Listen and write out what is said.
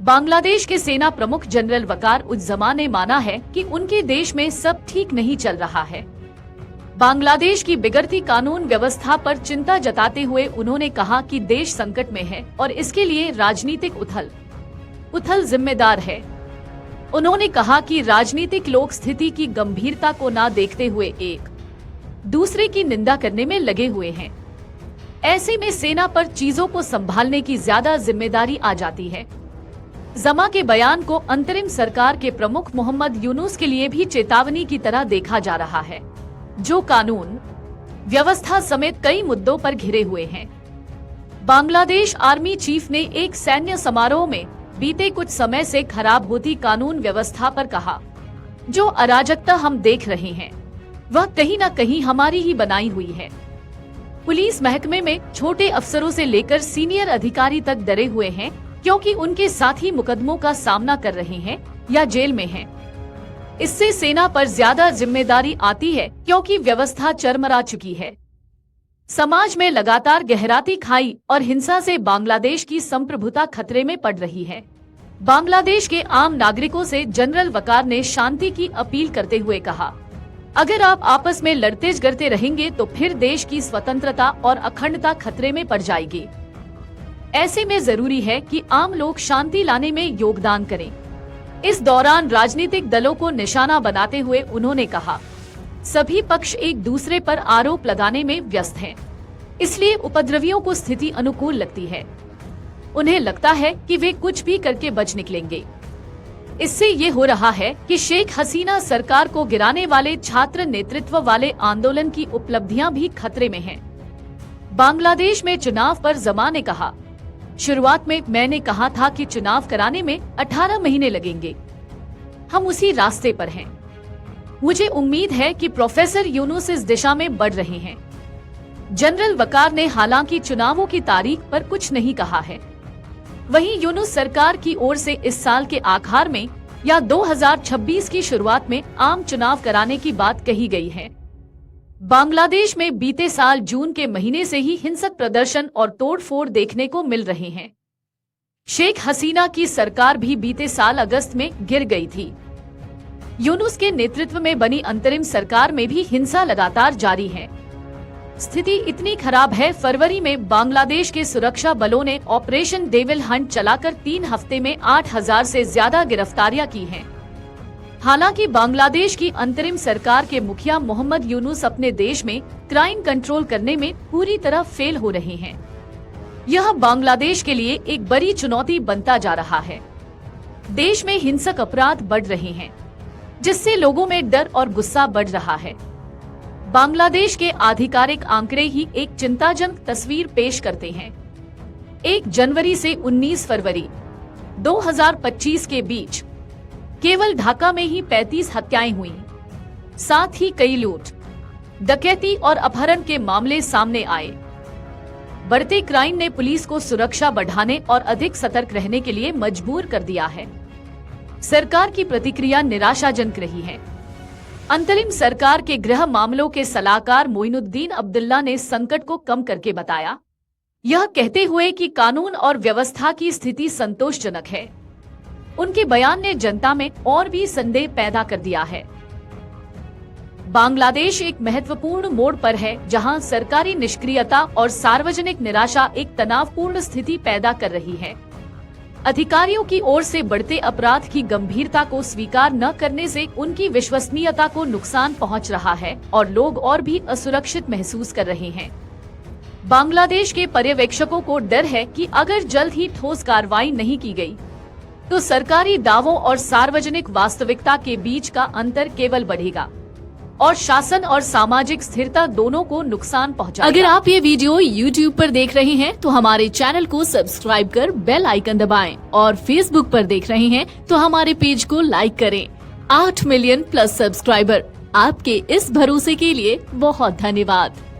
बांग्लादेश के सेना प्रमुख जनरल वकार उज़्ज़मा ने माना है कि उनके देश में सब ठीक नहीं चल रहा है। बांग्लादेश की बिगड़ती कानून व्यवस्था पर चिंता जताते हुए उन्होंने कहा कि देश संकट में है और इसके लिए राजनीतिक उथल जिम्मेदार है। उन्होंने कहा कि राजनीतिक लोग स्थिति की गंभीरता को न देखते हुए एक दूसरे की निंदा करने में लगे हुए हैं। ऐसे में सेना पर चीजों को संभालने की ज्यादा जिम्मेदारी आ जाती है। जमा के बयान को अंतरिम सरकार के प्रमुख मोहम्मद यूनुस के लिए भी चेतावनी की तरह देखा जा रहा है, जो कानून व्यवस्था समेत कई मुद्दों पर घिरे हुए हैं। बांग्लादेश आर्मी चीफ ने एक सैन्य समारोह में बीते कुछ समय से खराब होती कानून व्यवस्था पर कहा, जो अराजकता हम देख रहे हैं वह कहीं न कहीं हमारी ही बनाई हुई है। पुलिस महकमे में छोटे अफसरों से लेकर सीनियर अधिकारी तक डरे हुए हैं, क्योंकि उनके साथी मुकदमों का सामना कर रहे हैं या जेल में हैं। इससे सेना पर ज्यादा जिम्मेदारी आती है, क्योंकि व्यवस्था चरमरा चुकी है। समाज में लगातार गहराती खाई और हिंसा से बांग्लादेश की संप्रभुता खतरे में पड़ रही है। बांग्लादेश के आम नागरिकों से जनरल वकार ने शांति की अपील करते हुए कहा, अगर आप आपस में लड़ते झगड़ते रहेंगे तो फिर देश की स्वतंत्रता और अखंडता खतरे में पड़ जाएगी। ऐसे में जरूरी है कि आम लोग शांति लाने में योगदान करें। इस दौरान राजनीतिक दलों को निशाना बनाते हुए उन्होंने कहा, सभी पक्ष एक दूसरे पर आरोप लगाने में व्यस्त हैं, इसलिए उपद्रवियों को स्थिति अनुकूल लगती है। उन्हें लगता है कि वे कुछ भी करके बच निकलेंगे। इससे ये हो रहा है कि शेख हसीना सरकार को गिराने वाले छात्र नेतृत्व वाले आंदोलन की उपलब्धियां भी खतरे में हैं। बांग्लादेश में चुनाव पर जमा ने कहा, शुरुआत में मैंने कहा था कि चुनाव कराने में 18 महीने लगेंगे। हम उसी रास्ते पर हैं। मुझे उम्मीद है कि प्रोफेसर यूनुस इस दिशा में बढ़ रहे हैं। जनरल वकार ने हालांकि चुनावों की तारीख पर कुछ नहीं कहा है। वहीं यूनुस सरकार की ओर से इस साल के आखिर में या 2026 की शुरुआत में आम चुनाव कराने की बात कही गई है। बांग्लादेश में बीते साल जून के महीने से ही हिंसक प्रदर्शन और तोड़फोड़ देखने को मिल रहे हैं। शेख हसीना की सरकार भी बीते साल अगस्त में गिर गई थी। यूनुस के नेतृत्व में बनी अंतरिम सरकार में भी हिंसा लगातार जारी है। स्थिति इतनी खराब है, फरवरी में बांग्लादेश के सुरक्षा बलों ने ऑपरेशन डेविल हंट चलाकर 3 हफ्ते में 8000 से ज्यादा गिरफ्तारियां की हैं। हालांकि बांग्लादेश की अंतरिम सरकार के मुखिया मोहम्मद यूनुस अपने देश में क्राइम कंट्रोल करने में पूरी तरह फेल हो रहे हैं। यह बांग्लादेश के लिए एक बड़ी चुनौती बनता जा रहा है। देश में हिंसक अपराध बढ़ रहे हैं, जिससे लोगों में डर और गुस्सा बढ़ रहा है। बांग्लादेश के आधिकारिक आंकड़े ही एक चिंताजनक तस्वीर पेश करते हैं। 1 जनवरी से 19 फरवरी 2025 के बीच केवल ढाका में ही 35 हत्याएं हुई। साथ ही कई लूट, डकैती और अपहरण के मामले सामने आए। बढ़ते क्राइम ने पुलिस को सुरक्षा बढ़ाने और अधिक सतर्क रहने के लिए मजबूर कर दिया है। सरकार की प्रतिक्रिया निराशाजनक रही है। अंतरिम सरकार के गृह मामलों के सलाहकार मोइनुद्दीन अब्दुल्ला ने संकट को कम करके बताया, यह कहते हुए कि कानून और व्यवस्था की स्थिति संतोषजनक है। उनके बयान ने जनता में और भी संदेह पैदा कर दिया है। बांग्लादेश एक महत्वपूर्ण मोड़ पर है, जहां सरकारी निष्क्रियता और सार्वजनिक निराशा एक तनावपूर्ण स्थिति पैदा कर रही है। अधिकारियों की ओर से बढ़ते अपराध की गंभीरता को स्वीकार न करने से उनकी विश्वसनीयता को नुकसान पहुंच रहा है और लोग और भी असुरक्षित महसूस कर रहे हैं। बांग्लादेश के पर्यवेक्षकों को डर है कि अगर जल्द ही ठोस कार्रवाई नहीं की गई, तो सरकारी दावों और सार्वजनिक वास्तविकता के बीच का अंतर केवल बढ़ेगा और शासन और सामाजिक स्थिरता दोनों को नुकसान पहुंचाएगा। अगर आप ये वीडियो YouTube पर देख रहे हैं तो हमारे चैनल को सब्सक्राइब कर बेल आइकन दबाएं और Facebook पर देख रहे हैं तो हमारे पेज को लाइक करें। 8 मिलियन प्लस सब्सक्राइबर, आपके इस भरोसे के लिए बहुत धन्यवाद।